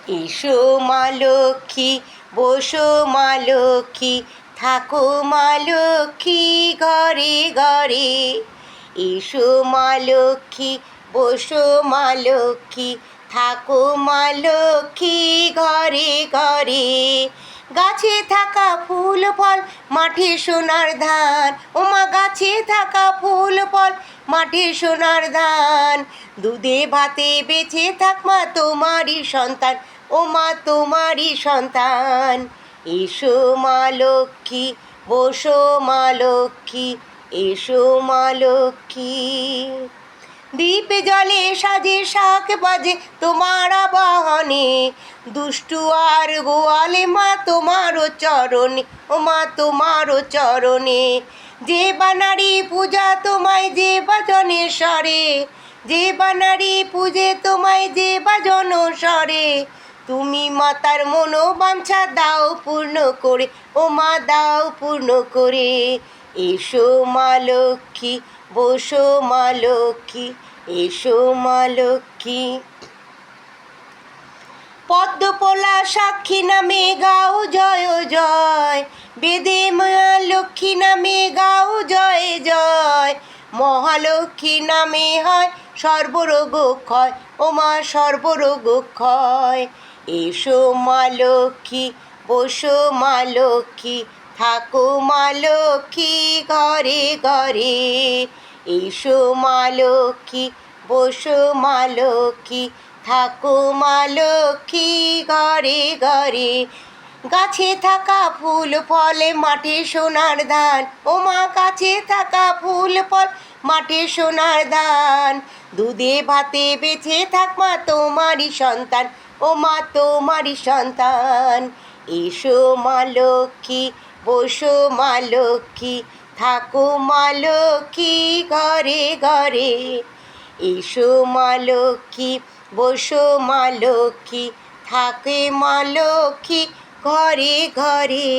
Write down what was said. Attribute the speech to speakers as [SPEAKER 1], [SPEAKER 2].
[SPEAKER 1] এসো মা লক্ষ্মী, বসো মা লক্ষ্মী, থাকো মা লক্ষ্মী ঘরে ঘরে। এসো মা লক্ষ্মী, বসো মা লক্ষ্মী, থাকো মা লক্ষ্মী ঘরে ঘরে। গাছে থাকা ফুল ফল, মাঠে সোনার ধান, ওমা গাছে থাকা ফুল ফল, মাঠে সোনার ধান। দুধে ভাতে বেঁচে থাক মা তোমারই সন্তান, ও মা তোমারই সন্তান। এসো মা লক্ষ্মী, বসো মা লক্ষ্মী, এসো মা লক্ষ্মী। দ্বীপে জলে সাজে শাক বাজে তোমার আবাহনে, দুষ্টু আর গোয়ালে মা তোমারও চরণে, ও মা তোমারও চরণে। যে বানারি পূজা তোমায় যে বাজনে স্বরে, যে বানারি পূজে তোমায় যে বাজন স্বরে। তুমি মাতার মনোবাঞ্ছা দাও পূর্ণ করে, ও মা দাও পূর্ণ করে। এসো মা লক্ষ্মী, বসো মা লক্ষ্মী, এসো মা লক্ষ্মী। পদ্মপলা সাক্ষী নামে গাও জয় জয়, বেদে মা লক্ষ্মী নামে গাও জয় জয়। মহালক্ষ্মী নামে হয় সর্বরোগ ক্ষয়, ও মা সর্বরোগ ক্ষয়। এসো মা লক্ষ্মী, বসো মা লক্ষ্মী, থাকো মা লক্ষ্মী ঘরে ঘরে। এসো মা লক্ষ্মী, বসো মা লক্ষ্মী, থাকো মা লক্ষ্মী ঘরে ঘরে। গাছে থাকা ফুল ফলে মাঠে সোনার ধান, ও মা গাছে থাকা ফুল ফল, মাঠে সোনার ধান। দুধে ভাতে বেঁচে থাক মা তোমারই সন্তান, ও মা তোমারই সন্তান। এসো মা লক্ষ্মী, বসো মা লক্ষ্মী, থাকো মা লক্ষ্মী ঘরে ঘরে। এসো মা লক্ষ্মী, বসো মা লক্ষ্মী, থাকে মা লক্ষ্মী ঘরে ঘরে।